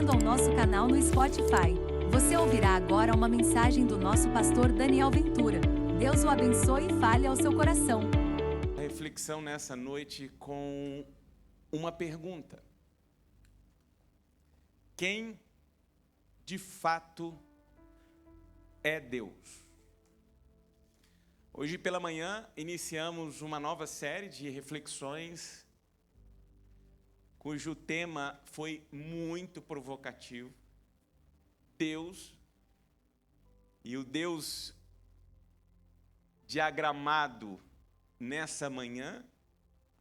bem-vindo ao nosso canal no Spotify. Você ouvirá agora uma mensagem do nosso pastor Daniel Ventura. Deus o abençoe e fale ao seu coração. A reflexão nessa noite com uma pergunta: quem de fato é Deus? Hoje pela manhã iniciamos uma nova série de reflexões cujo tema foi muito provocativo. Deus, e o Deus diagramado nessa manhã,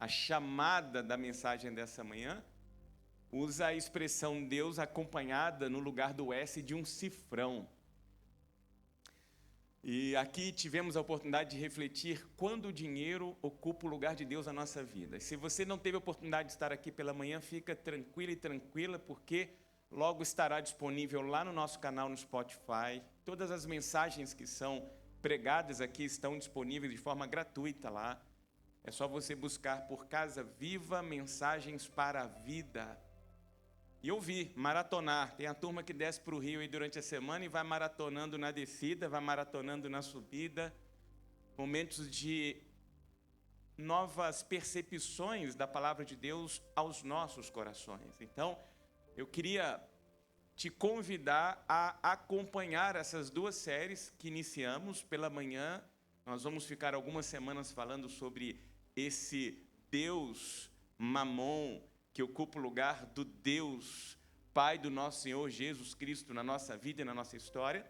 a chamada da mensagem dessa manhã, usa a expressão Deus acompanhada no lugar do S de um cifrão. E aqui tivemos a oportunidade de refletir quando o dinheiro ocupa o lugar de Deus na nossa vida. E se você não teve a oportunidade de estar aqui pela manhã, fica tranquilo e tranquila, porque logo estará disponível lá no nosso canal no Spotify. Todas as mensagens que são pregadas aqui estão disponíveis de forma gratuita lá. É só você buscar por Casa Viva Mensagens para a Vida. E ouvir, maratonar. Tem a turma que desce para o Rio aí durante a semana e vai maratonando na descida, vai maratonando na subida. Momentos de novas percepções da palavra de Deus aos nossos corações. Então, eu queria te convidar a acompanhar essas duas séries que iniciamos pela manhã. Nós vamos ficar algumas semanas falando sobre esse Deus Mamon, que ocupa o lugar do Deus Pai do nosso Senhor Jesus Cristo na nossa vida e na nossa história.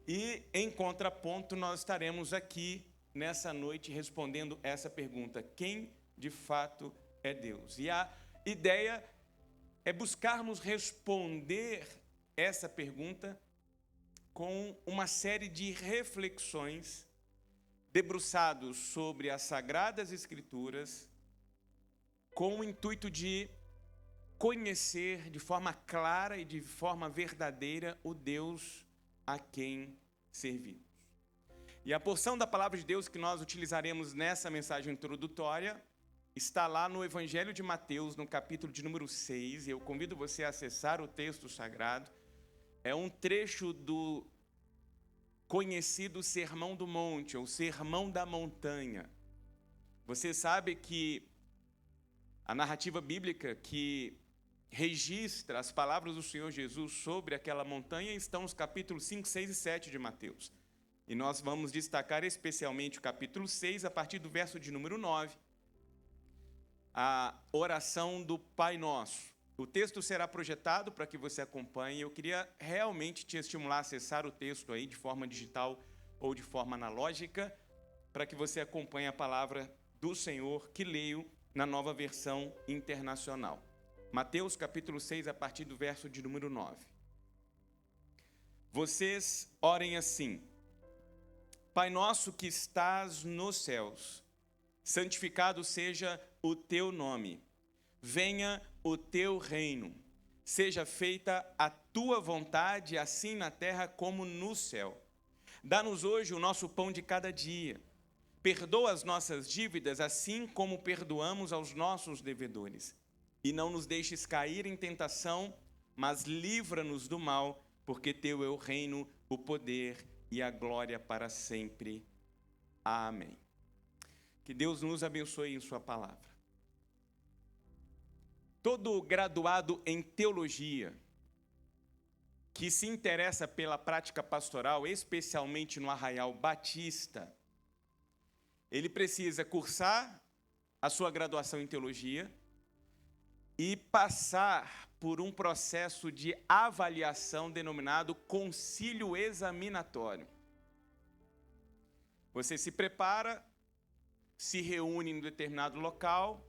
E, em contraponto, nós estaremos aqui nessa noite respondendo essa pergunta: quem de fato é Deus? E a ideia é buscarmos responder essa pergunta com uma série de reflexões debruçados sobre as Sagradas Escrituras, com o intuito de conhecer de forma clara e de forma verdadeira o Deus a quem servimos. E a porção da palavra de Deus que nós utilizaremos nessa mensagem introdutória está lá no Evangelho de Mateus, no capítulo de número 6, e eu convido você a acessar o texto sagrado. É um trecho do conhecido Sermão do Monte, ou Sermão da Montanha. Você sabe que a narrativa bíblica que registra as palavras do Senhor Jesus sobre aquela montanha estão nos capítulos 5, 6 e 7 de Mateus. E nós vamos destacar especialmente o capítulo 6, a partir do verso de número 9, a oração do Pai Nosso. O texto será projetado para que você acompanhe. Eu queria realmente te estimular a acessar o texto aí de forma digital ou de forma analógica, para que você acompanhe a palavra do Senhor que leio na Nova Versão Internacional. Mateus capítulo 6, a partir do verso de número 9. Vocês orem assim: Pai nosso que estás nos céus, santificado seja o teu nome. Venha o teu reino. Seja feita a tua vontade, assim na terra como no céu. Dá-nos hoje o nosso pão de cada dia. Perdoa as nossas dívidas, assim como perdoamos aos nossos devedores. E não nos deixes cair em tentação, mas livra-nos do mal, porque teu é o reino, o poder e a glória para sempre. Amém. Que Deus nos abençoe em sua palavra. Todo graduado em teologia que se interessa pela prática pastoral, especialmente no Arraial Batista, ele precisa cursar a sua graduação em teologia e passar por um processo de avaliação denominado concílio examinatório. Você se prepara, se reúne em um determinado local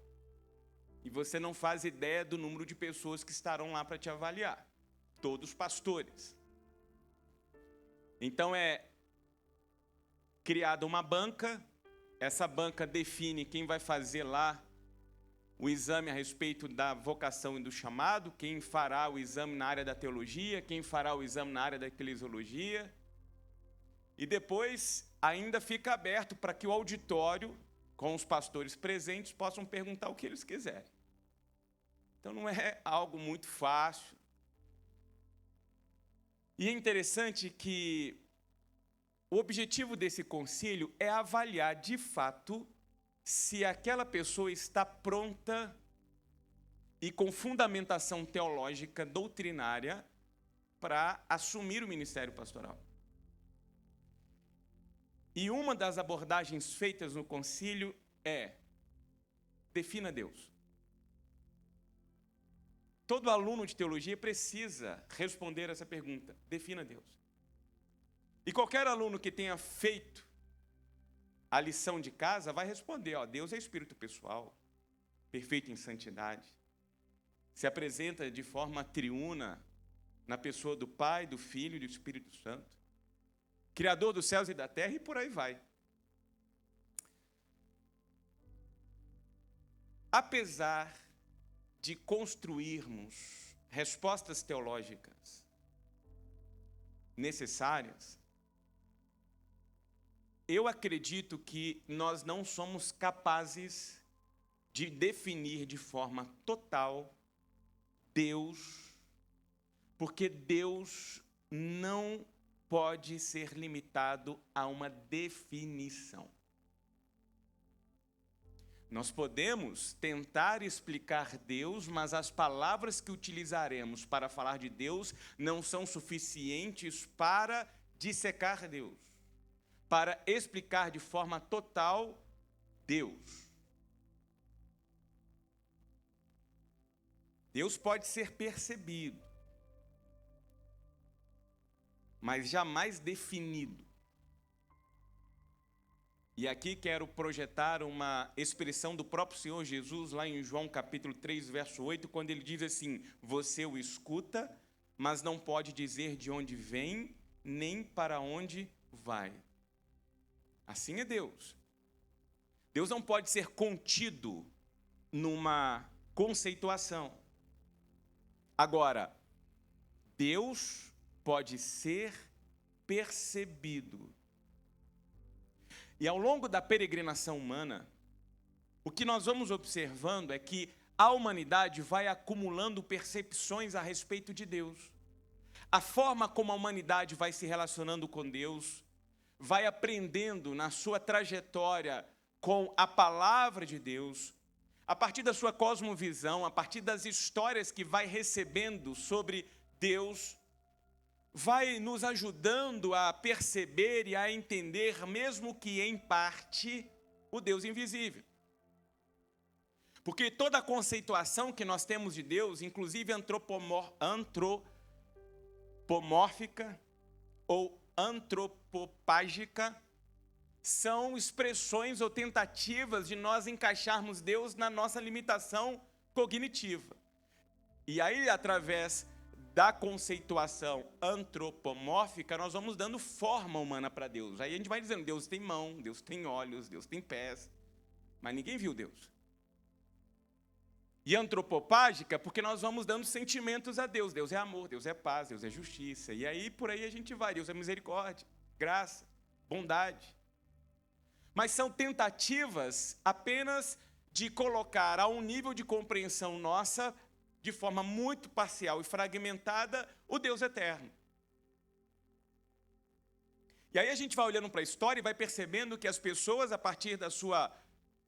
e você não faz ideia do número de pessoas que estarão lá para te avaliar. Todos pastores. Então é criada uma banca. Essa banca define quem vai fazer lá o exame a respeito da vocação e do chamado, quem fará o exame na área da teologia, quem fará o exame na área da eclesiologia. E depois ainda fica aberto para que o auditório, com os pastores presentes, possam perguntar o que eles quiserem. Então não é algo muito fácil, E é interessante que o objetivo desse concílio é avaliar, de fato, se aquela pessoa está pronta e com fundamentação teológica, doutrinária, para assumir o ministério pastoral. E uma das abordagens feitas no concílio é: defina Deus. Todo aluno de teologia precisa responder essa pergunta: defina Deus. E qualquer aluno que tenha feito a lição de casa vai responder: Deus é espírito pessoal, perfeito em santidade, se apresenta de forma triuna na pessoa do Pai, do Filho e do Espírito Santo, Criador dos céus e da terra, e por aí vai. Apesar de construirmos respostas teológicas necessárias, eu acredito que nós não somos capazes de definir de forma total Deus, porque Deus não pode ser limitado a uma definição. Nós podemos tentar explicar Deus, mas as palavras que utilizaremos para falar de Deus não são suficientes para dissecar Deus, para explicar de forma total Deus. Deus pode ser percebido, mas jamais definido. E aqui quero projetar uma expressão do próprio Senhor Jesus, lá em João capítulo 3, verso 8, quando ele diz assim: você o escuta, mas não pode dizer de onde vem, nem para onde vai. Assim é Deus. Deus não pode ser contido numa conceituação. Agora, Deus pode ser percebido. E ao longo da peregrinação humana, o que nós vamos observando é que a humanidade vai acumulando percepções a respeito de Deus. A forma como a humanidade vai se relacionando com Deus, vai aprendendo na sua trajetória com a palavra de Deus, a partir da sua cosmovisão, a partir das histórias que vai recebendo sobre Deus, vai nos ajudando a perceber e a entender, mesmo que em parte, o Deus invisível. Porque toda a conceituação que nós temos de Deus, inclusive antropomórfica ou antropopágica, são expressões ou tentativas de nós encaixarmos Deus na nossa limitação cognitiva. E aí, através da conceituação antropomórfica, nós vamos dando forma humana para Deus. Aí a gente vai dizendo: Deus tem mão, Deus tem olhos, Deus tem pés, mas ninguém viu Deus. E antropopágica, porque nós vamos dando sentimentos a Deus. Deus é amor, Deus é paz, Deus é justiça. E aí, por aí a gente vai. Deus é misericórdia, graça, bondade. Mas são tentativas apenas de colocar a um nível de compreensão nossa, de forma muito parcial e fragmentada, o Deus eterno. E aí a gente vai olhando para a história e vai percebendo que as pessoas, a partir da sua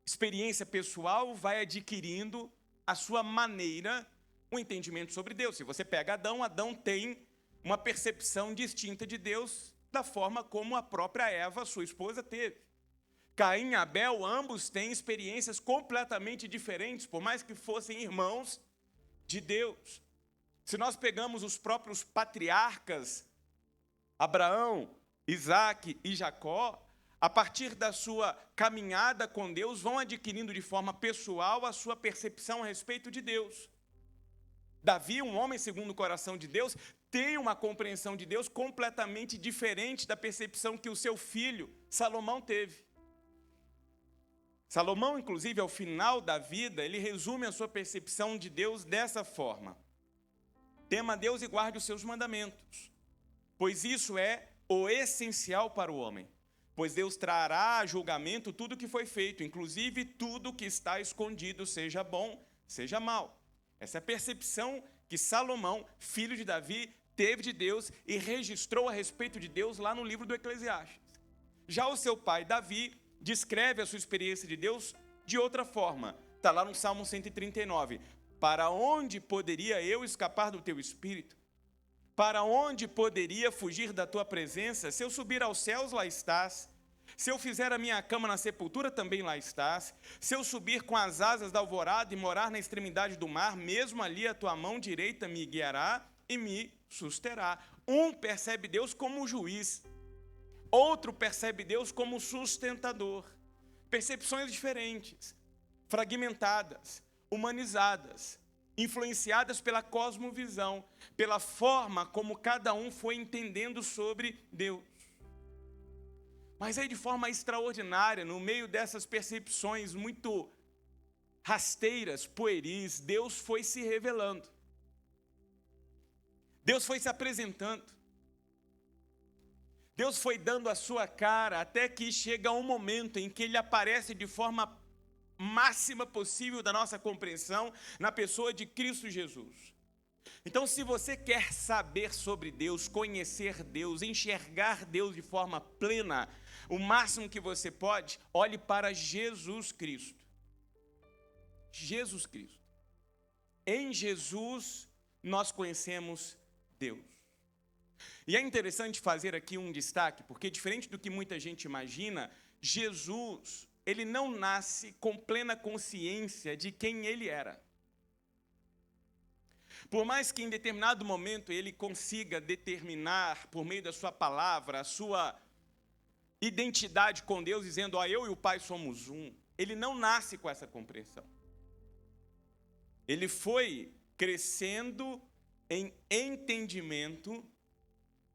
experiência pessoal, vai adquirindo a sua maneira, um entendimento sobre Deus. Se você pega Adão, Adão tem uma percepção distinta de Deus da forma como a própria Eva, sua esposa, teve. Caim e Abel, ambos têm experiências completamente diferentes, por mais que fossem irmãos de Deus. Se nós pegamos os próprios patriarcas, Abraão, Isaque e Jacó, a partir da sua caminhada com Deus, vão adquirindo de forma pessoal a sua percepção a respeito de Deus. Davi, um homem segundo o coração de Deus, tem uma compreensão de Deus completamente diferente da percepção que o seu filho, Salomão, teve. Salomão, inclusive, ao final da vida, ele resume a sua percepção de Deus dessa forma: tema a Deus e guarde os seus mandamentos, pois isso é o essencial para o homem. Pois Deus trará a julgamento tudo que foi feito, inclusive tudo que está escondido, seja bom, seja mal. Essa é a percepção que Salomão, filho de Davi, teve de Deus e registrou a respeito de Deus lá no livro do Eclesiastes. Já o seu pai, Davi, descreve a sua experiência de Deus de outra forma. Está lá no Salmo 139. Para onde poderia eu escapar do teu espírito? Para onde poderia fugir da tua presença? Se eu subir aos céus, lá estás. Se eu fizer a minha cama na sepultura, também lá estás. Se eu subir com as asas da alvorada e morar na extremidade do mar, mesmo ali a tua mão direita me guiará e me susterá. Um percebe Deus como juiz, outro percebe Deus como sustentador. Percepções diferentes, fragmentadas, humanizadas, influenciadas pela cosmovisão, pela forma como cada um foi entendendo sobre Deus. Mas aí, de forma extraordinária, no meio dessas percepções muito rasteiras, pueris, Deus foi se revelando. Deus foi se apresentando. Deus foi dando a sua cara, até que chega um momento em que Ele aparece de forma máxima possível da nossa compreensão, na pessoa de Cristo Jesus. Então, se você quer saber sobre Deus, conhecer Deus, enxergar Deus de forma plena, o máximo que você pode, olhe para Jesus Cristo. Jesus Cristo. Em Jesus, nós conhecemos Deus. E é interessante fazer aqui um destaque, porque diferente do que muita gente imagina, Jesus, ele não nasce com plena consciência de quem ele era. Por mais que em determinado momento ele consiga determinar, por meio da sua palavra, a sua identidade com Deus, dizendo, eu e o Pai somos um, ele não nasce com essa compreensão. Ele foi crescendo em entendimento,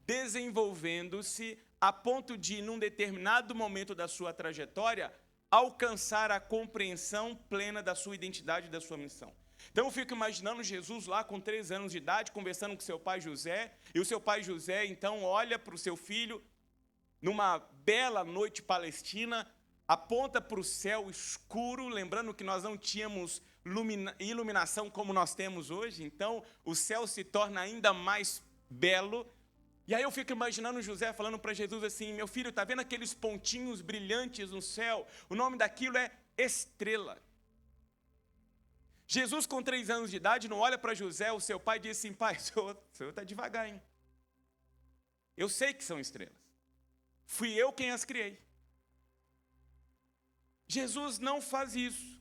desenvolvendo-se a ponto de, num determinado momento da sua trajetória, alcançar a compreensão plena da sua identidade e da sua missão. Então eu fico imaginando Jesus lá com 3 anos de idade, conversando com seu pai José, e o seu pai José então olha para o seu filho, numa bela noite palestina, aponta para o céu escuro, lembrando que nós não tínhamos iluminação como nós temos hoje, então o céu se torna ainda mais belo. E aí eu fico imaginando José falando para Jesus assim, meu filho, está vendo aqueles pontinhos brilhantes no céu? O nome daquilo é estrela. Jesus, com 3 anos de idade, não olha para José, o seu pai, e diz assim, pai, o senhor está devagar, hein? Eu sei que são estrelas. Fui eu quem as criei. Jesus não faz isso.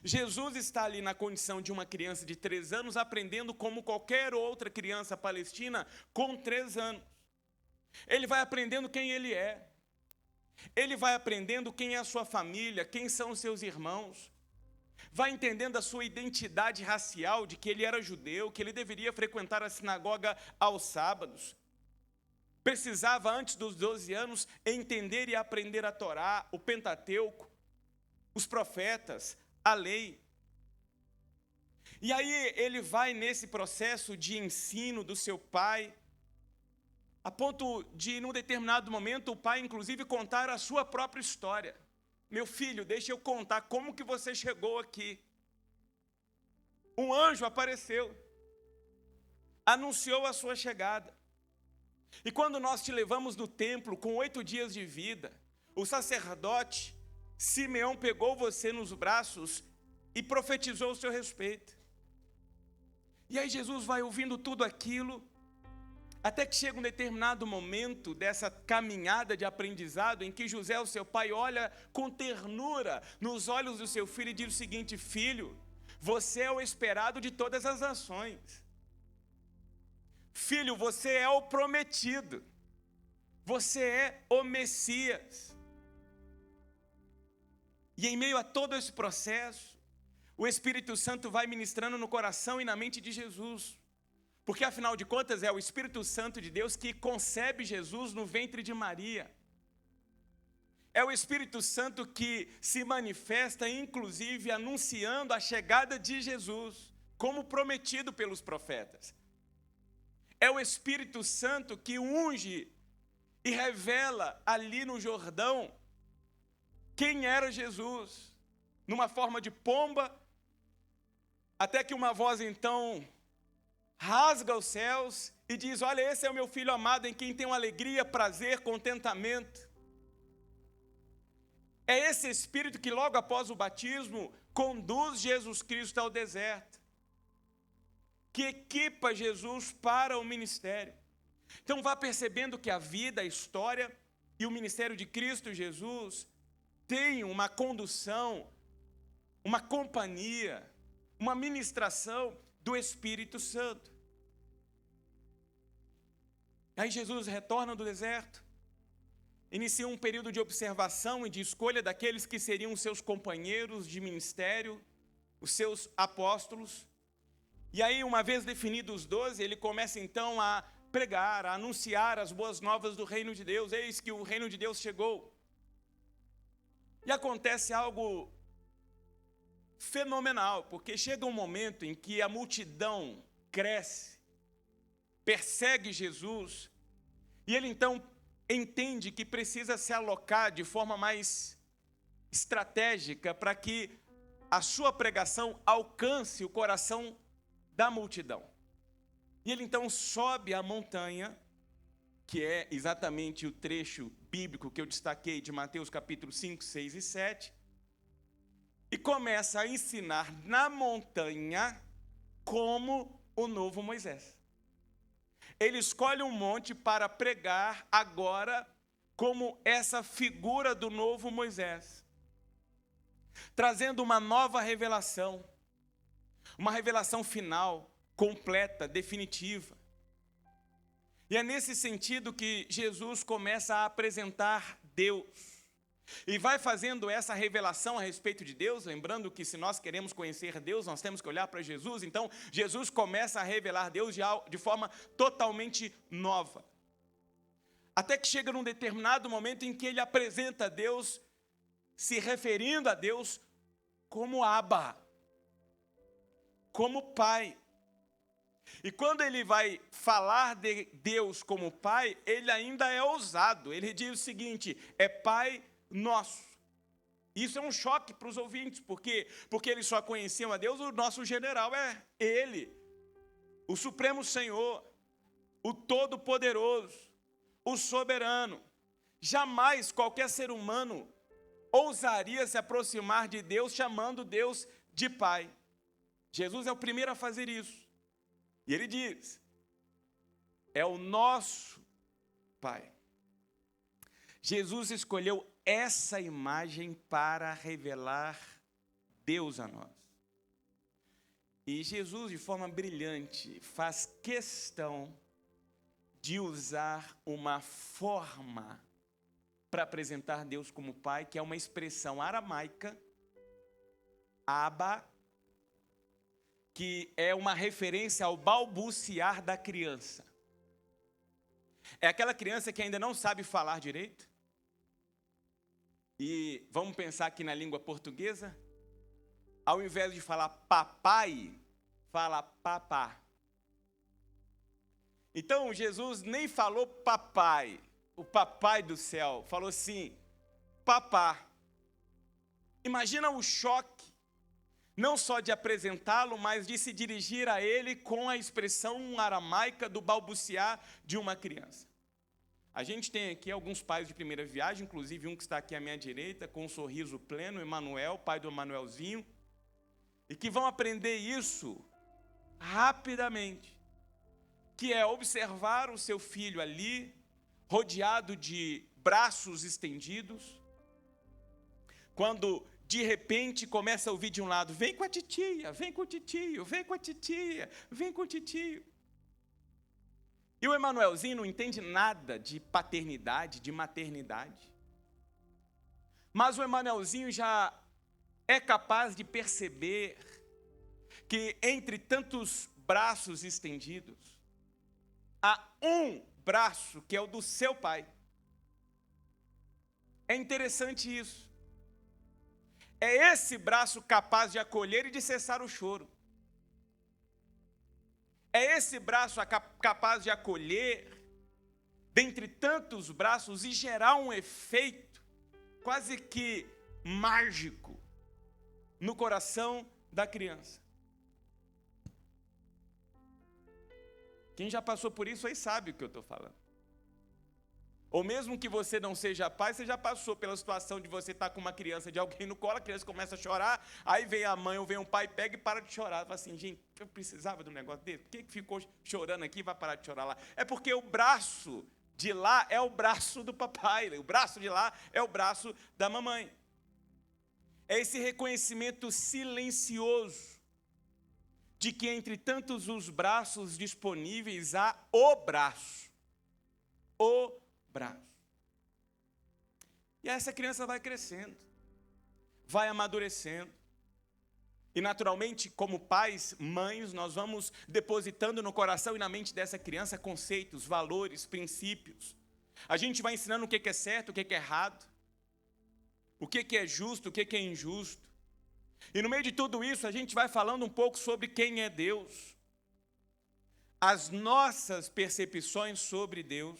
Jesus está ali na condição de uma criança de 3 anos, aprendendo como qualquer outra criança palestina com 3 anos. Ele vai aprendendo quem ele é. Ele vai aprendendo quem é a sua família, quem são os seus irmãos. Vai entendendo a sua identidade racial, de que ele era judeu, que ele deveria frequentar a sinagoga aos sábados. Precisava, antes dos 12 anos, entender e aprender a Torá, o Pentateuco, os profetas, a lei. E aí ele vai nesse processo de ensino do seu pai, a ponto de, num determinado momento, o pai, inclusive, contar a sua própria história. Meu filho, deixa eu contar como que você chegou aqui. Um anjo apareceu, anunciou a sua chegada. E quando nós te levamos no templo com 8 dias de vida, o sacerdote Simeão pegou você nos braços e profetizou o seu respeito. E aí Jesus vai ouvindo tudo aquilo, até que chega um determinado momento dessa caminhada de aprendizado em que José, o seu pai, olha com ternura nos olhos do seu filho e diz o seguinte, filho, você é o esperado de todas as nações. Filho, você é o prometido. Você é o Messias. E em meio a todo esse processo, o Espírito Santo vai ministrando no coração e na mente de Jesus. Porque, afinal de contas, é o Espírito Santo de Deus que concebe Jesus no ventre de Maria. É o Espírito Santo que se manifesta, inclusive, anunciando a chegada de Jesus, como prometido pelos profetas. É o Espírito Santo que unge e revela ali no Jordão quem era Jesus, numa forma de pomba, até que uma voz então rasga os céus e diz: olha, esse é o meu filho amado em quem tenho alegria, prazer, contentamento. É esse Espírito que logo após o batismo conduz Jesus Cristo ao deserto, que equipa Jesus para o ministério. Então vá percebendo que a vida, a história e o ministério de Cristo Jesus tem uma condução, uma companhia, uma ministração do Espírito Santo. Aí Jesus retorna do deserto, inicia um período de observação e de escolha daqueles que seriam seus companheiros de ministério, os seus apóstolos. E aí, uma vez definidos os 12, ele começa então a pregar, a anunciar as boas novas do reino de Deus. Eis que o reino de Deus chegou. E acontece algo fenomenal, porque chega um momento em que a multidão cresce, persegue Jesus, e ele então entende que precisa se alocar de forma mais estratégica para que a sua pregação alcance o coração da multidão. E ele então sobe a montanha, que é exatamente o trecho bíblico que eu destaquei de Mateus capítulo 5, 6 e 7, e começa a ensinar na montanha como o novo Moisés. Ele escolhe um monte para pregar agora como essa figura do novo Moisés, trazendo uma nova revelação, uma revelação final, completa, definitiva. E é nesse sentido que Jesus começa a apresentar Deus. E vai fazendo essa revelação a respeito de Deus, lembrando que se nós queremos conhecer Deus, nós temos que olhar para Jesus. Então, Jesus começa a revelar Deus de forma totalmente nova. Até que chega num determinado momento em que ele apresenta Deus, se referindo a Deus como Abba, como Pai. E quando ele vai falar de Deus como Pai, ele ainda é ousado. Ele diz o seguinte: é Pai nosso. Isso é um choque para os ouvintes, porque eles só conheciam a Deus, o nosso general é Ele, o Supremo Senhor, o Todo-Poderoso, o Soberano. Jamais qualquer ser humano ousaria se aproximar de Deus chamando Deus de Pai. Jesus é o primeiro a fazer isso. E ele diz: é o nosso Pai. Jesus escolheu essa imagem para revelar Deus a nós. E Jesus, de forma brilhante, faz questão de usar uma forma para apresentar Deus como Pai, que é uma expressão aramaica, Abba, que é uma referência ao balbuciar da criança. É aquela criança que ainda não sabe falar direito. E vamos pensar aqui na língua portuguesa. Ao invés de falar papai, fala papá. Então Jesus nem falou papai, o papai do céu, falou assim, papá. Imagina o choque, não só de apresentá-lo, mas de se dirigir a ele com a expressão aramaica do balbuciar de uma criança. A gente tem aqui alguns pais de primeira viagem, inclusive um que está aqui à minha direita, com um sorriso pleno, Emanuel, pai do Emanuelzinho, e que vão aprender isso rapidamente, que é observar o seu filho ali, rodeado de braços estendidos, quando de repente começa a ouvir de um lado: vem com a titia, vem com o titio, vem com a titia, vem com o titio. E o Emanuelzinho não entende nada de paternidade, de maternidade. Mas o Emanuelzinho já é capaz de perceber que entre tantos braços estendidos, há um braço que é o do seu pai. É interessante isso. É esse braço capaz de acolher e de cessar o choro. É esse braço capaz de acolher, dentre tantos braços, e gerar um efeito quase que mágico no coração da criança. Quem já passou por isso aí sabe o que eu estou falando. Ou mesmo que você não seja pai, você já passou pela situação de você estar com uma criança de alguém no colo, a criança começa a chorar, aí vem a mãe ou vem um pai, pega e para de chorar. Fala assim, gente, eu precisava de um negócio desse? Por que ficou chorando aqui e vai parar de chorar lá? É porque o braço de lá é o braço do papai, o braço de lá é o braço da mamãe. É esse reconhecimento silencioso de que entre tantos os braços disponíveis há o braço. O braço. E essa criança vai crescendo, vai amadurecendo. E naturalmente, como pais, mães, nós vamos depositando no coração e na mente dessa criança conceitos, valores, princípios. A gente vai ensinando o que é certo, o que é errado, o que é justo, o que é injusto. E no meio de tudo isso, a gente vai falando um pouco sobre quem é Deus, as nossas percepções sobre Deus.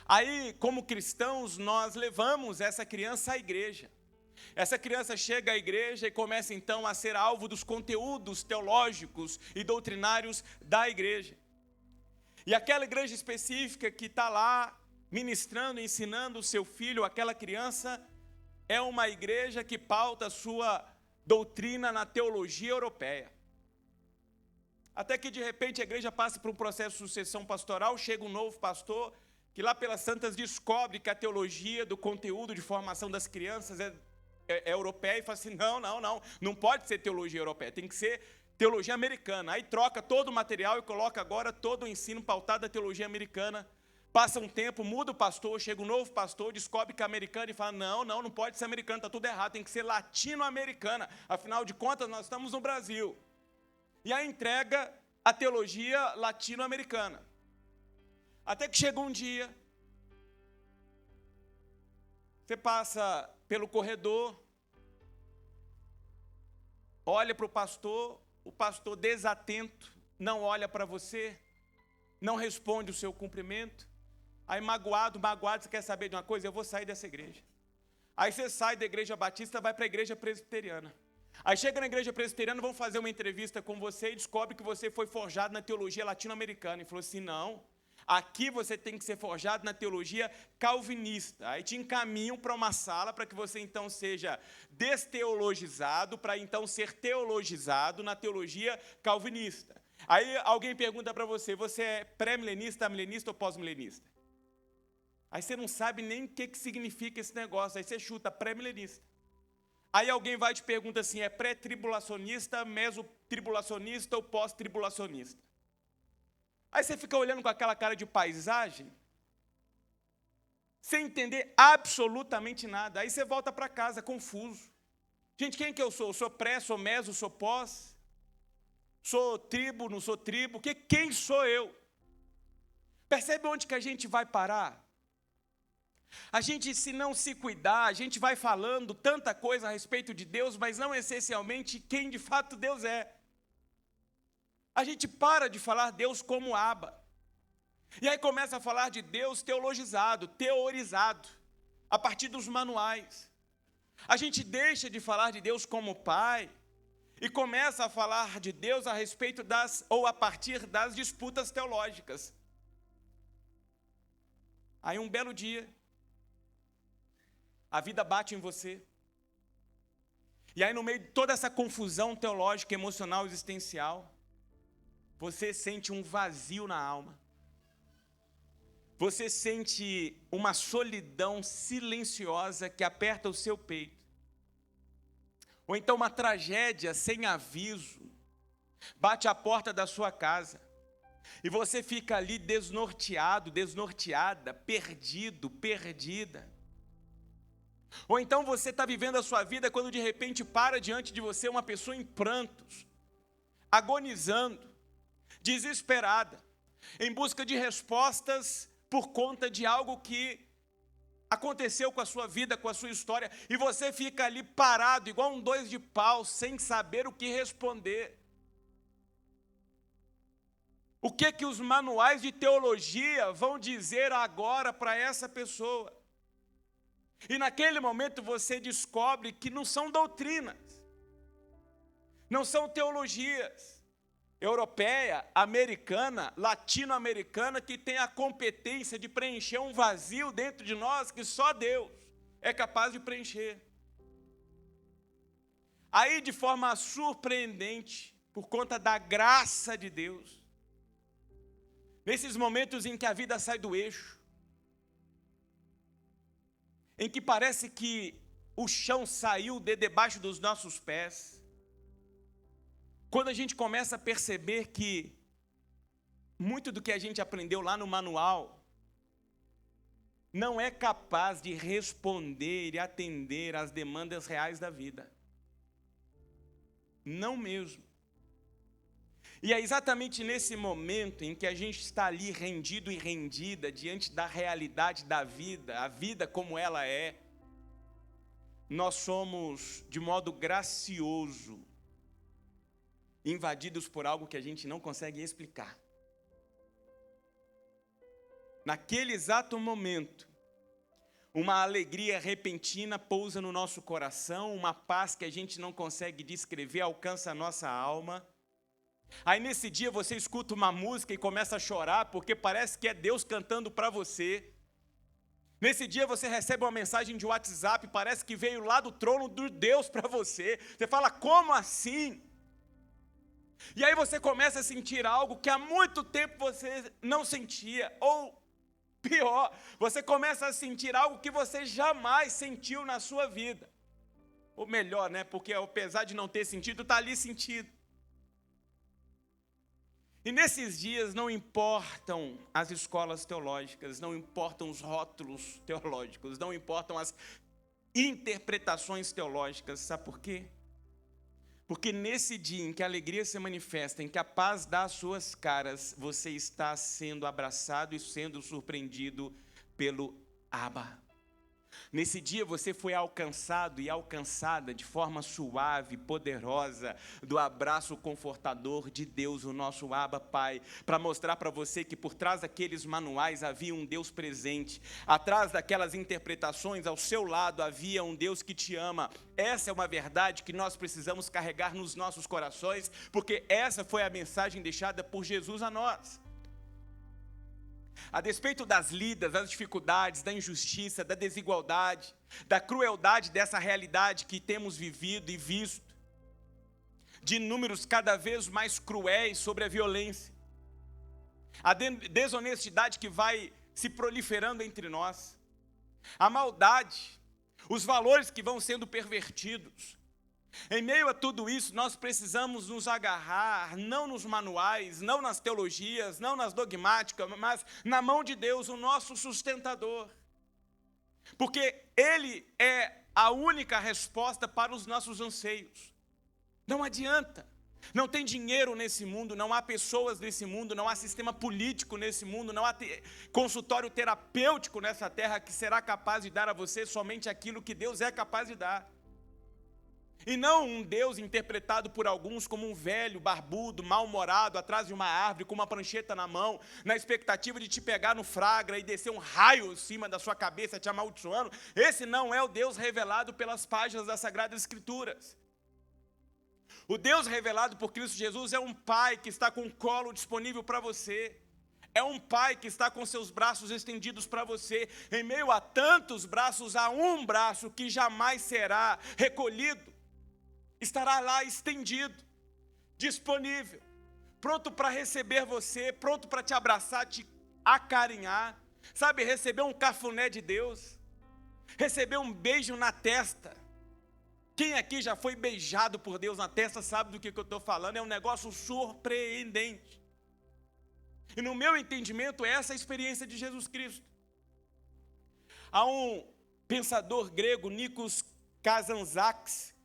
Aí, como cristãos, nós levamos essa criança à igreja. Essa criança chega à igreja e começa então a ser alvo dos conteúdos teológicos e doutrinários da igreja. E aquela igreja específica que está lá ministrando, ensinando o seu filho, aquela criança, é uma igreja que pauta a sua doutrina na teologia europeia. Até que de repente a igreja passa por um processo de sucessão pastoral, chega um novo pastor, que lá pelas tantas descobre que a teologia do conteúdo de formação das crianças é europeia e fala assim, não pode ser teologia europeia, tem que ser teologia americana. Aí troca todo o material e coloca agora todo o ensino pautado da teologia americana. Passa um tempo, muda o pastor, chega um novo pastor, descobre que é americano e fala, não pode ser americano, está tudo errado, tem que ser latino-americana. Afinal de contas, nós estamos no Brasil. E aí entrega a teologia latino-americana. Até que chega um dia, você passa pelo corredor, olha para o pastor desatento, não olha para você, não responde o seu cumprimento. Aí magoado, você quer saber de uma coisa? Eu vou sair dessa igreja. Aí você sai da igreja batista, vai para a igreja presbiteriana. Aí chega na igreja presbiteriana, vão fazer uma entrevista com você e descobre que você foi forjado na teologia latino-americana. E falou assim, não, aqui você tem que ser forjado na teologia calvinista. Aí te encaminham para uma sala para que você então seja desteologizado, para então ser teologizado na teologia calvinista. Aí alguém pergunta para você, você é pré-milenista, milenista ou pós-milenista? Aí você não sabe nem o que significa esse negócio, aí você chuta pré-milenista. Aí alguém vai e te pergunta assim, é pré-tribulacionista, mesotribulacionista ou pós-tribulacionista? Aí você fica olhando com aquela cara de paisagem, sem entender absolutamente nada. Aí você volta para casa confuso. Gente, quem que eu sou? Sou pré, sou meso, sou pós? Sou tribo, não sou tribo? Quem sou eu? Percebe onde que a gente vai parar? A gente, se não se cuidar, a gente vai falando tanta coisa a respeito de Deus, mas não essencialmente quem de fato Deus é. A gente para de falar Deus como Abba. E aí começa a falar de Deus teologizado, teorizado, a partir dos manuais. A gente deixa de falar de Deus como Pai e começa a falar de Deus a respeito ou a partir das disputas teológicas. Aí um belo dia, a vida bate em você. E aí no meio de toda essa confusão teológica, emocional, existencial, você sente um vazio na alma. Você sente uma solidão silenciosa que aperta o seu peito. Ou então uma tragédia sem aviso bate à porta da sua casa. E você fica ali desnorteado, desnorteada, perdido, perdida. Ou então você está vivendo a sua vida quando de repente para diante de você uma pessoa em prantos, agonizando, desesperada, em busca de respostas por conta de algo que aconteceu com a sua vida, com a sua história, e você fica ali parado, igual um dois de pau, sem saber o que responder. O que os manuais de teologia vão dizer agora para essa pessoa? E naquele momento você descobre que não são doutrinas, não são teologias. europeia, americana, latino-americana, que tem a competência de preencher um vazio dentro de nós que só Deus é capaz de preencher. Aí, de forma surpreendente, por conta da graça de Deus, nesses momentos em que a vida sai do eixo, em que parece que o chão saiu de debaixo dos nossos pés, quando a gente começa a perceber que muito do que a gente aprendeu lá no manual não é capaz de responder e atender às demandas reais da vida. Não mesmo. E é exatamente nesse momento em que a gente está ali rendido e rendida diante da realidade da vida, a vida como ela é, nós somos, de modo gracioso, invadidos por algo que a gente não consegue explicar. Naquele exato momento, uma alegria repentina pousa no nosso coração, uma paz que a gente não consegue descrever alcança a nossa alma. Aí nesse dia você escuta uma música e começa a chorar porque parece que é Deus cantando para você. Nesse dia você recebe uma mensagem de WhatsApp, parece que veio lá do trono de Deus para você. Você fala, como assim? E aí você começa a sentir algo que há muito tempo você não sentia, ou pior, você começa a sentir algo que você jamais sentiu na sua vida. Ou melhor, né? Porque apesar de não ter sentido, está ali sentido. E nesses dias não importam as escolas teológicas, não importam os rótulos teológicos, não importam as interpretações teológicas, sabe por quê? Porque nesse dia em que a alegria se manifesta, em que a paz dá as suas caras, você está sendo abraçado e sendo surpreendido pelo Abba. Nesse dia você foi alcançado e alcançada de forma suave, poderosa, do abraço confortador de Deus, o nosso Abba Pai, para mostrar para você que por trás daqueles manuais havia um Deus presente, atrás daquelas interpretações, ao seu lado havia um Deus que te ama. Essa é uma verdade que nós precisamos carregar nos nossos corações, porque essa foi a mensagem deixada por Jesus a nós. A despeito das lidas, das dificuldades, da injustiça, da desigualdade, da crueldade dessa realidade que temos vivido e visto, de números cada vez mais cruéis sobre a violência, a desonestidade que vai se proliferando entre nós, a maldade, os valores que vão sendo pervertidos. Em meio a tudo isso, nós precisamos nos agarrar, não nos manuais, não nas teologias, não nas dogmáticas, mas na mão de Deus, o nosso sustentador. Porque Ele é a única resposta para os nossos anseios. Não adianta. Não tem dinheiro nesse mundo, não há pessoas nesse mundo, não há sistema político nesse mundo, não há consultório terapêutico nessa terra que será capaz de dar a você somente aquilo que Deus é capaz de dar. E não um Deus interpretado por alguns como um velho, barbudo, mal-humorado, atrás de uma árvore, com uma prancheta na mão, na expectativa de te pegar no flagra e descer um raio em cima da sua cabeça, te amaldiçoando. Esse não é o Deus revelado pelas páginas das Sagradas Escrituras. O Deus revelado por Cristo Jesus é um Pai que está com o colo disponível para você. É um Pai que está com seus braços estendidos para você. Em meio a tantos braços, há um braço que jamais será recolhido. Estará lá estendido, disponível, pronto para receber você, pronto para te abraçar, te acarinhar. Sabe, receber um cafuné de Deus, receber um beijo na testa. Quem aqui já foi beijado por Deus na testa sabe do que eu estou falando, é um negócio surpreendente. E no meu entendimento, essa é a experiência de Jesus Cristo. Há um pensador grego, Nikos Kazantzakis,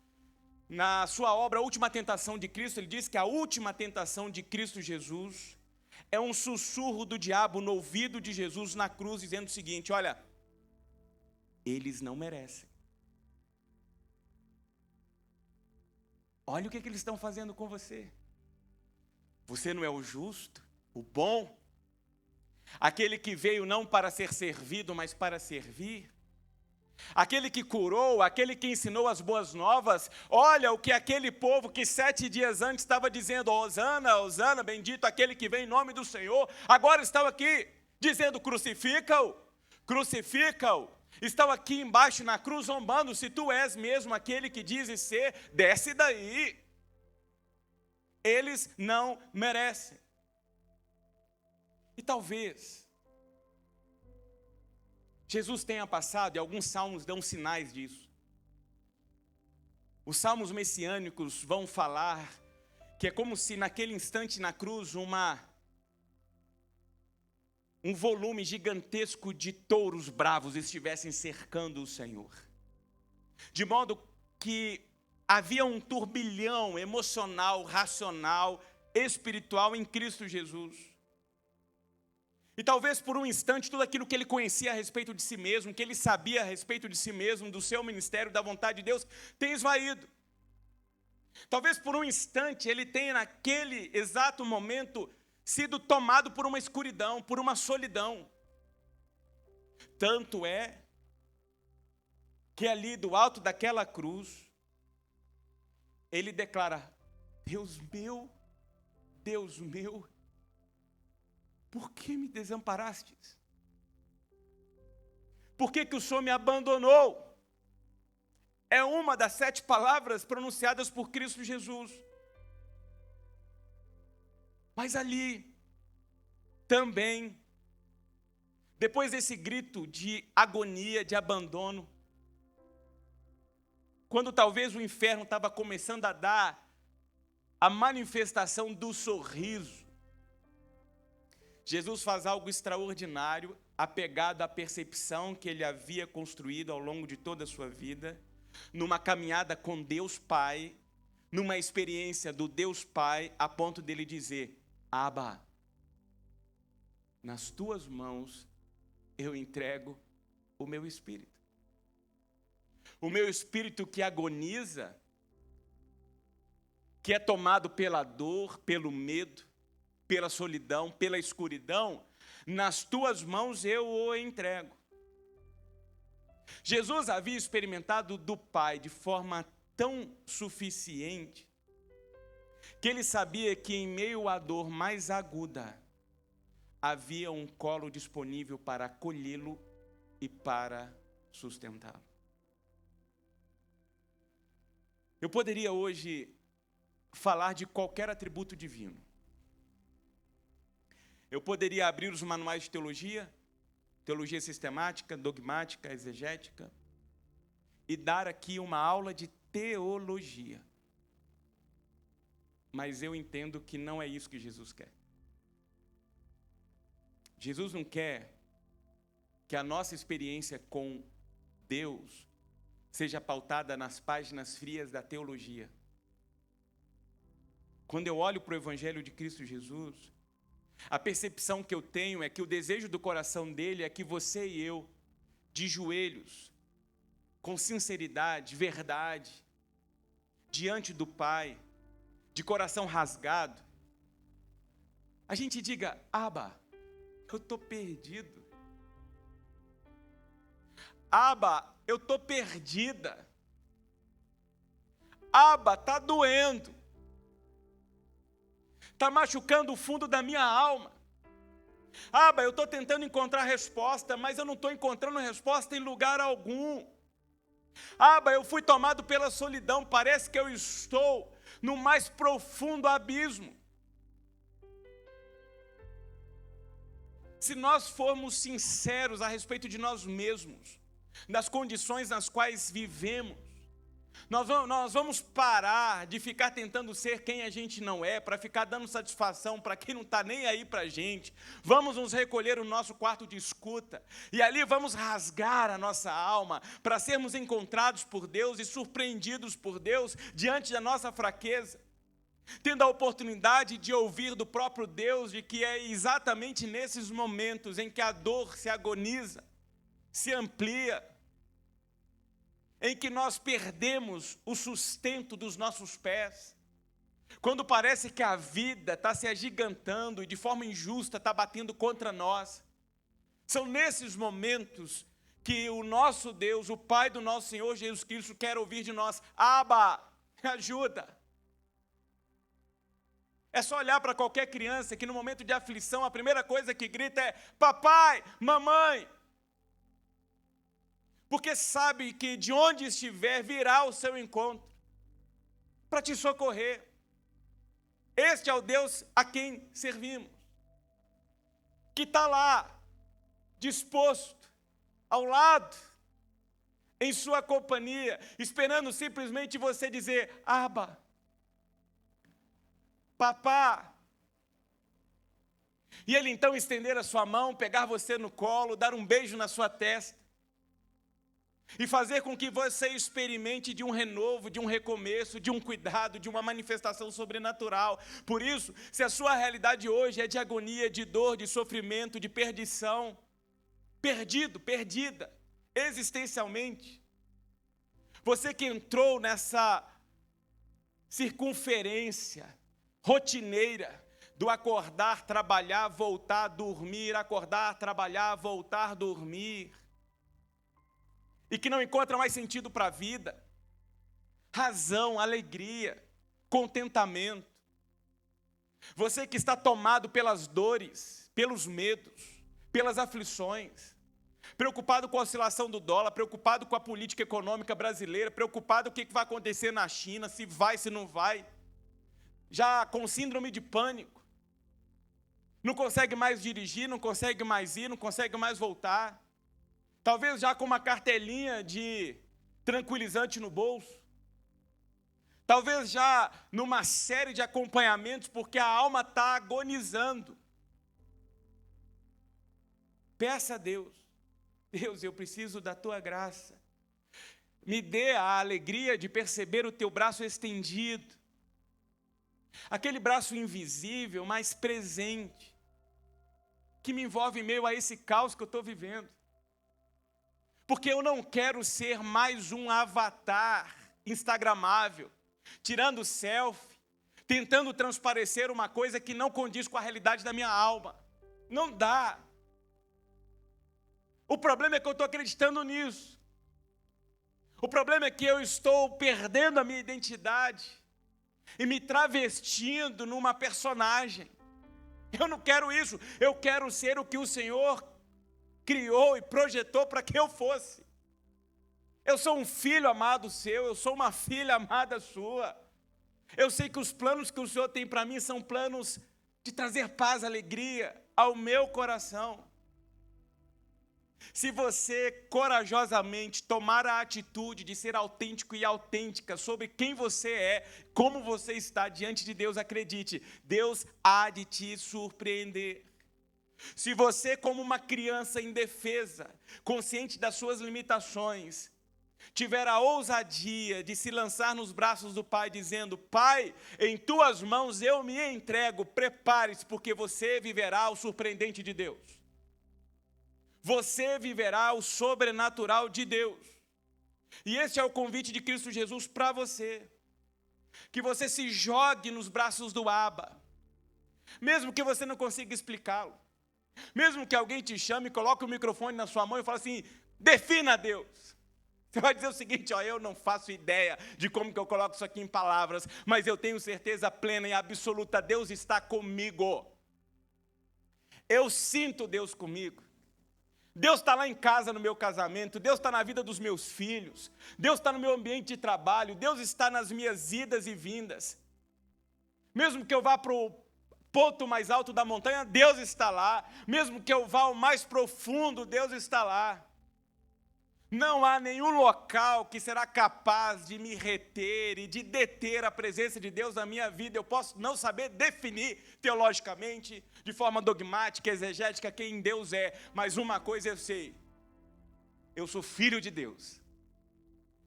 na sua obra A Última Tentação de Cristo, ele diz que a última tentação de Cristo Jesus é um sussurro do diabo no ouvido de Jesus na cruz, dizendo o seguinte: olha, eles não merecem. Olha o que eles estão fazendo com você. Você não é o justo, o bom, aquele que veio não para ser servido, mas para servir. aquele que curou, aquele que ensinou as boas novas. Olha o que aquele povo que 7 dias antes estava dizendo: Hosana, Hosana, bendito aquele que vem em nome do Senhor, agora estão aqui dizendo: crucifica-o, crucifica-o. Estão aqui embaixo na cruz zombando: se tu és mesmo aquele que dizes ser, desce daí. Eles não merecem. E talvez Jesus tenha passado, e alguns salmos dão sinais disso. Os salmos messiânicos vão falar que é como se naquele instante na cruz um volume gigantesco de touros bravos estivessem cercando o Senhor. De modo que havia um turbilhão emocional, racional, espiritual em Cristo Jesus. E talvez por um instante tudo aquilo que ele conhecia a respeito de si mesmo, que ele sabia a respeito de si mesmo, do seu ministério, da vontade de Deus, tenha esvaído. Talvez por um instante ele tenha naquele exato momento sido tomado por uma escuridão, por uma solidão. Tanto é que ali do alto daquela cruz, ele declara: Deus meu, por que me desamparastes? Por que o Senhor me abandonou? É uma das 7 palavras pronunciadas por Cristo Jesus. Mas ali, também, depois desse grito de agonia, de abandono, quando talvez o inferno estava começando a dar a manifestação do sorriso, Jesus faz algo extraordinário, apegado à percepção que ele havia construído ao longo de toda a sua vida, numa caminhada com Deus Pai, numa experiência do Deus Pai, a ponto dele dizer: Abba, nas tuas mãos eu entrego o meu espírito. O meu espírito que agoniza, que é tomado pela dor, pelo medo, pela solidão, pela escuridão, nas tuas mãos eu o entrego. Jesus havia experimentado do Pai de forma tão suficiente, que ele sabia que em meio à dor mais aguda, havia um colo disponível para acolhê-lo e para sustentá-lo. Eu poderia hoje falar de qualquer atributo divino. Eu poderia abrir os manuais de teologia sistemática, dogmática, exegética, e dar aqui uma aula de teologia. Mas eu entendo que não é isso que Jesus quer. Jesus não quer que a nossa experiência com Deus seja pautada nas páginas frias da teologia. Quando eu olho para o Evangelho de Cristo Jesus, a percepção que eu tenho é que o desejo do coração dele é que você e eu, de joelhos, com sinceridade, verdade, diante do Pai, de coração rasgado, a gente diga: Abba, eu estou perdido. Abba, eu estou perdida. Abba, está doendo. Está machucando o fundo da minha alma. Abba, eu estou tentando encontrar resposta, mas eu não estou encontrando resposta em lugar algum. Abba, eu fui tomado pela solidão, parece que eu estou no mais profundo abismo. Se nós formos sinceros a respeito de nós mesmos, das condições nas quais vivemos, nós vamos parar de ficar tentando ser quem a gente não é, para ficar dando satisfação para quem não está nem aí para a gente. Vamos nos recolher no nosso quarto de escuta, e ali vamos rasgar a nossa alma, para sermos encontrados por Deus e surpreendidos por Deus diante da nossa fraqueza, tendo a oportunidade de ouvir do próprio Deus de que é exatamente nesses momentos em que a dor se agoniza, se amplia, em que nós perdemos o sustento dos nossos pés, quando parece que a vida está se agigantando e de forma injusta está batendo contra nós. São nesses momentos que o nosso Deus, o Pai do nosso Senhor Jesus Cristo, quer ouvir de nós: Abba, me ajuda. É só olhar para qualquer criança que no momento de aflição, a primeira coisa que grita é: papai, mamãe. Porque sabe que de onde estiver virá ao seu encontro para te socorrer. Este é o Deus a quem servimos, que está lá, disposto, ao lado, em sua companhia, esperando simplesmente você dizer: Abba, papá. E ele então estender a sua mão, pegar você no colo, dar um beijo na sua testa e fazer com que você experimente de um renovo, de um recomeço, de um cuidado, de uma manifestação sobrenatural. Por isso, se a sua realidade hoje é de agonia, de dor, de sofrimento, de perdição, perdida, existencialmente, você que entrou nessa circunferência rotineira do acordar, trabalhar, voltar, dormir, acordar, trabalhar, voltar, dormir, e que não encontra mais sentido para a vida, razão, alegria, contentamento. Você que está tomado pelas dores, pelos medos, pelas aflições, preocupado com a oscilação do dólar, preocupado com a política econômica brasileira, preocupado com o que vai acontecer na China, se vai, se não vai, já com síndrome de pânico, não consegue mais dirigir, não consegue mais ir, não consegue mais voltar, talvez já com uma cartelinha de tranquilizante no bolso, talvez já numa série de acompanhamentos, porque a alma está agonizando. Peça a Deus: Deus, eu preciso da tua graça, me dê a alegria de perceber o teu braço estendido, aquele braço invisível, mas presente, que me envolve em meio a esse caos que eu estou vivendo. Porque eu não quero ser mais um avatar instagramável, tirando selfie, tentando transparecer uma coisa que não condiz com a realidade da minha alma. Não dá. O problema é que eu estou acreditando nisso. O problema é que eu estou perdendo a minha identidade e me travestindo numa personagem. Eu não quero isso. Eu quero ser o que o Senhor criou e projetou para que eu fosse. Eu sou um filho amado seu, eu sou uma filha amada sua. Eu sei que os planos que o Senhor tem para mim são planos de trazer paz, alegria ao meu coração. Se você corajosamente tomar a atitude de ser autêntico e autêntica sobre quem você é, como você está diante de Deus, acredite, Deus há de te surpreender. Se você, como uma criança indefesa, consciente das suas limitações, tiver a ousadia de se lançar nos braços do Pai, dizendo: Pai, em tuas mãos eu me entrego, prepare-se, porque você viverá o surpreendente de Deus. Você viverá o sobrenatural de Deus. E esse é o convite de Cristo Jesus para você. Que você se jogue nos braços do Abba, mesmo que você não consiga explicá-lo. Mesmo que alguém te chame, coloque o microfone na sua mão e fale assim: defina Deus. Você vai dizer o seguinte: ó, eu não faço ideia de como que eu coloco isso aqui em palavras, mas eu tenho certeza plena e absoluta, Deus está comigo. Eu sinto Deus comigo. Deus está lá em casa no meu casamento, Deus está na vida dos meus filhos, Deus está no meu ambiente de trabalho, Deus está nas minhas idas e vindas. Mesmo que eu vá para o ponto mais alto da montanha, Deus está lá. Mesmo que eu vá ao mais profundo, Deus está lá. Não há nenhum local que será capaz de me reter e de deter a presença de Deus na minha vida. Eu posso não saber definir teologicamente, de forma dogmática, exegética, quem Deus é, mas uma coisa eu sei: eu sou filho de Deus,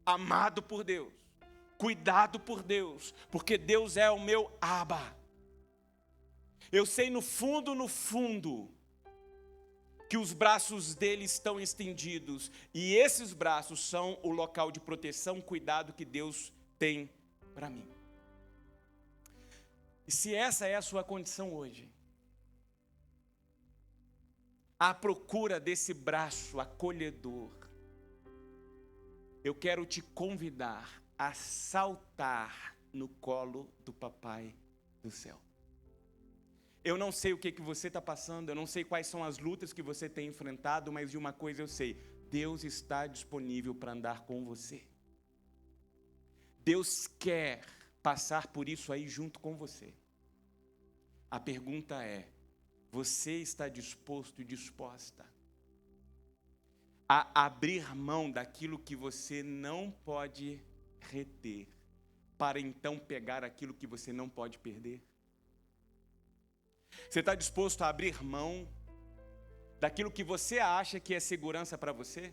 amado por Deus, cuidado por Deus, porque Deus é o meu Abba. Eu sei no fundo, que os braços dele estão estendidos, e esses braços são o local de proteção, cuidado que Deus tem para mim. E se essa é a sua condição hoje, à procura desse braço acolhedor, eu quero te convidar a saltar no colo do Papai do céu. Eu não sei o que você está passando, eu não sei quais são as lutas que você tem enfrentado, mas de uma coisa eu sei: Deus está disponível para andar com você. Deus quer passar por isso aí junto com você. A pergunta é: você está disposto e disposta a abrir mão daquilo que você não pode reter, para então pegar aquilo que você não pode perder? Você está disposto a abrir mão daquilo que você acha que é segurança para você?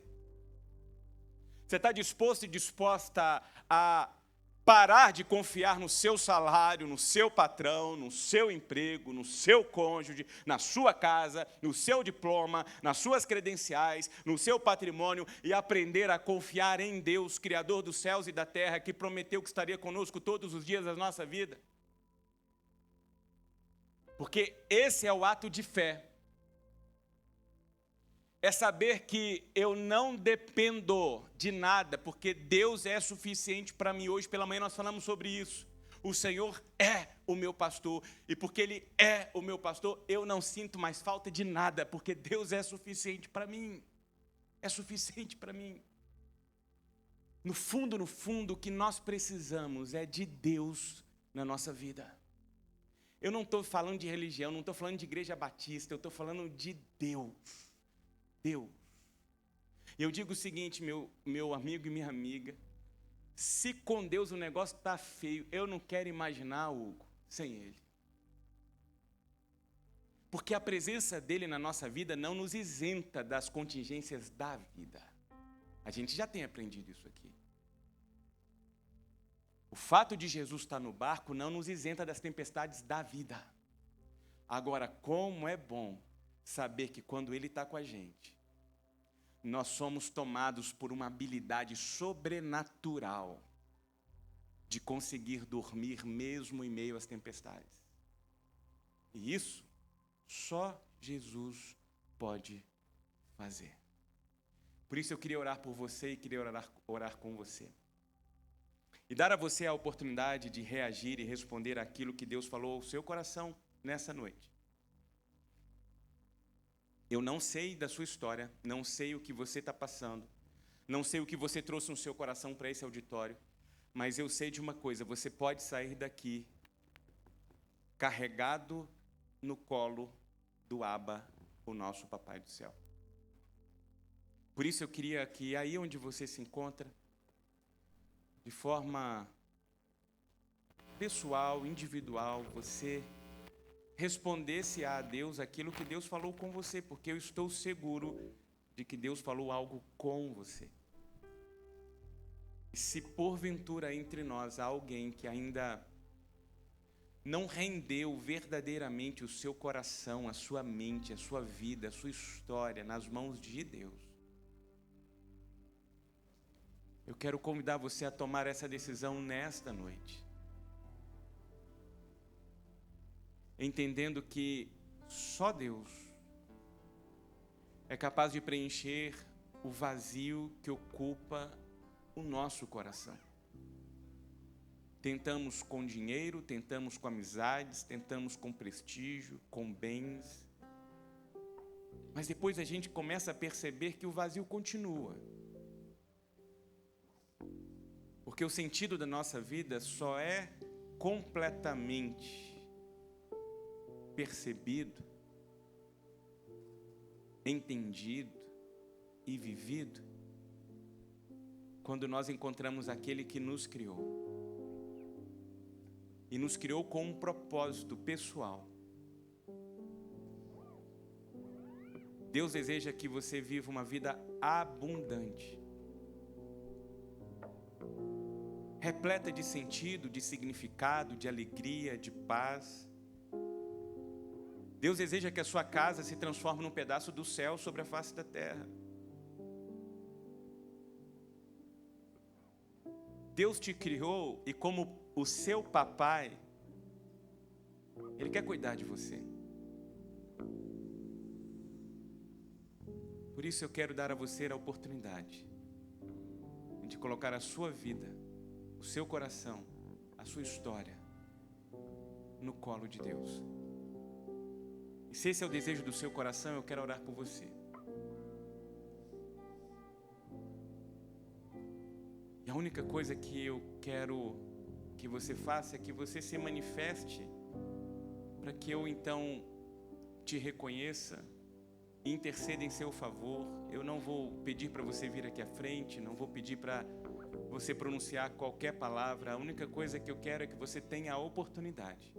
Você está disposto e disposta a parar de confiar no seu salário, no seu patrão, no seu emprego, no seu cônjuge, na sua casa, no seu diploma, nas suas credenciais, no seu patrimônio, e aprender a confiar em Deus, Criador dos céus e da terra, que prometeu que estaria conosco todos os dias da nossa vida? Porque esse é o ato de fé. É saber que eu não dependo de nada, porque Deus é suficiente para mim. Hoje pela manhã nós falamos sobre isso. O Senhor é o meu pastor, e porque Ele é o meu pastor, eu não sinto mais falta de nada, porque Deus é suficiente para mim. É suficiente para mim. No fundo, o que nós precisamos é de Deus na nossa vida. Eu não estou falando de religião, não estou falando de igreja batista, eu estou falando de Deus. Deus. E eu digo o seguinte, meu amigo e minha amiga: se com Deus o negócio está feio, eu não quero imaginar, Hugo, sem Ele. Porque a presença dEle na nossa vida não nos isenta das contingências da vida. A gente já tem aprendido isso aqui. O fato de Jesus estar no barco não nos isenta das tempestades da vida. Agora, como é bom saber que quando Ele está com a gente, nós somos tomados por uma habilidade sobrenatural de conseguir dormir mesmo em meio às tempestades. E isso só Jesus pode fazer. Por isso eu queria orar por você e queria orar com você. E dar a você a oportunidade de reagir e responder aquilo que Deus falou ao seu coração nessa noite. Eu não sei da sua história, não sei o que você está passando, não sei o que você trouxe no seu coração para esse auditório, mas eu sei de uma coisa: você pode sair daqui carregado no colo do Abba, o nosso Papai do céu. Por isso eu queria que aí onde você se encontra, de forma pessoal, individual, você respondesse a Deus aquilo que Deus falou com você, porque eu estou seguro de que Deus falou algo com você. E se porventura entre nós há alguém que ainda não rendeu verdadeiramente o seu coração, a sua mente, a sua vida, a sua história nas mãos de Deus, eu quero convidar você a tomar essa decisão nesta noite. Entendendo que só Deus é capaz de preencher o vazio que ocupa o nosso coração. Tentamos com dinheiro, tentamos com amizades, tentamos com prestígio, com bens. Mas depois a gente começa a perceber que o vazio continua. Porque o sentido da nossa vida só é completamente percebido, entendido e vivido quando nós encontramos aquele que nos criou. E nos criou com um propósito pessoal. Deus deseja que você viva uma vida abundante, repleta de sentido, de significado, de alegria, de paz. Deus deseja que a sua casa se transforme num pedaço do céu sobre a face da terra. Deus te criou e como o seu papai, Ele quer cuidar de você. Por isso eu quero dar a você a oportunidade de colocar a sua vida, o seu coração, a sua história no colo de Deus. E se esse é o desejo do seu coração, eu quero orar por você. E a única coisa que eu quero que você faça é que você se manifeste para que eu então te reconheça e interceda em seu favor. Eu não vou pedir para você vir aqui à frente, não vou pedir para você pronunciar qualquer palavra. A única coisa que eu quero é que você tenha a oportunidade,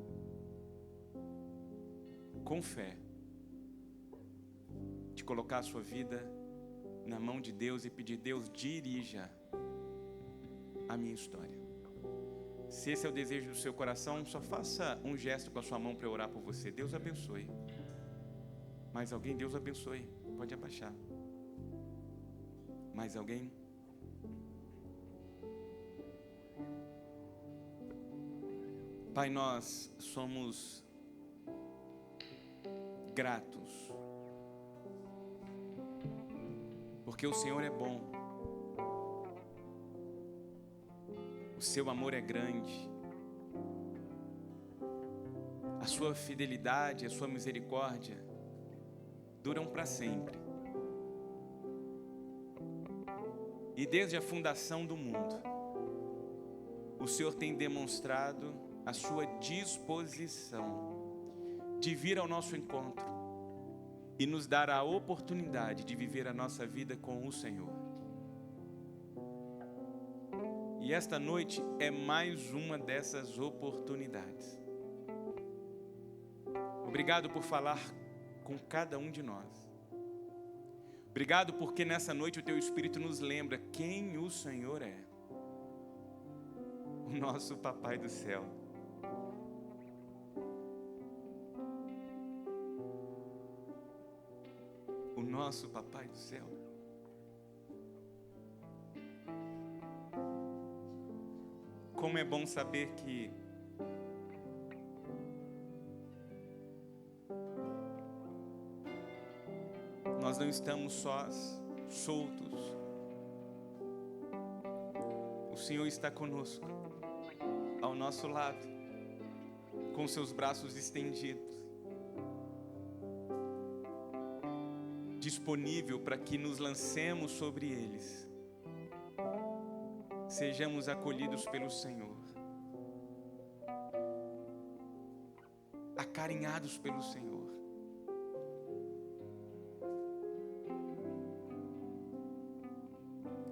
com fé, de colocar a sua vida na mão de Deus e pedir: Deus, dirija a minha história. Se esse é o desejo do seu coração, só faça um gesto com a sua mão para eu orar por você. Deus abençoe. Mais alguém? Deus abençoe. Pode abaixar. Mais alguém? Pai, nós somos gratos, porque o Senhor é bom, o seu amor é grande, a sua fidelidade, a sua misericórdia duram para sempre. E desde a fundação do mundo, o Senhor tem demonstrado a sua disposição de vir ao nosso encontro e nos dar a oportunidade de viver a nossa vida com o Senhor. E esta noite é mais uma dessas oportunidades. Obrigado por falar com cada um de nós. Obrigado porque nessa noite o Teu Espírito nos lembra quem o Senhor é. O nosso Papai do céu. O nosso Papai do céu. Como é bom saber que nós não estamos sós, soltos. O Senhor está conosco, ao nosso lado, com seus braços estendidos, disponível para que nos lancemos sobre eles, sejamos acolhidos pelo Senhor, acarinhados pelo Senhor.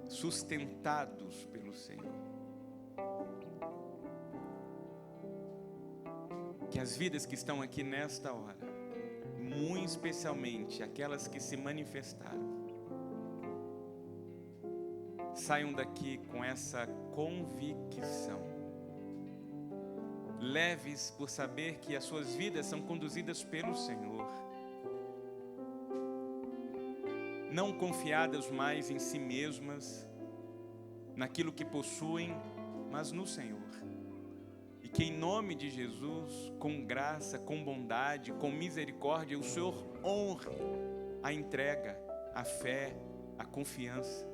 Sustentados pelo Senhor. Que as vidas que estão aqui nesta hora, muito especialmente aquelas que se manifestaram, saiam daqui com essa convicção, leves por saber que as suas vidas são conduzidas pelo Senhor, não confiadas mais em si mesmas, naquilo que possuem, mas no Senhor. E que em nome de Jesus, com graça, com bondade, com misericórdia, o Senhor honre a entrega, a fé, a confiança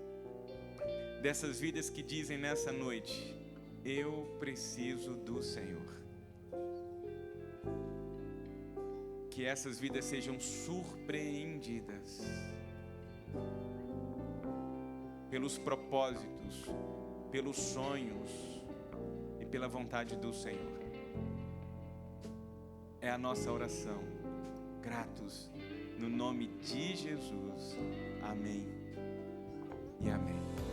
dessas vidas que dizem nessa noite: eu preciso do Senhor. Que essas vidas sejam surpreendidas pelos propósitos, pelos sonhos e pela vontade do Senhor. É a nossa oração, gratos, no nome de Jesus. Amém e amém.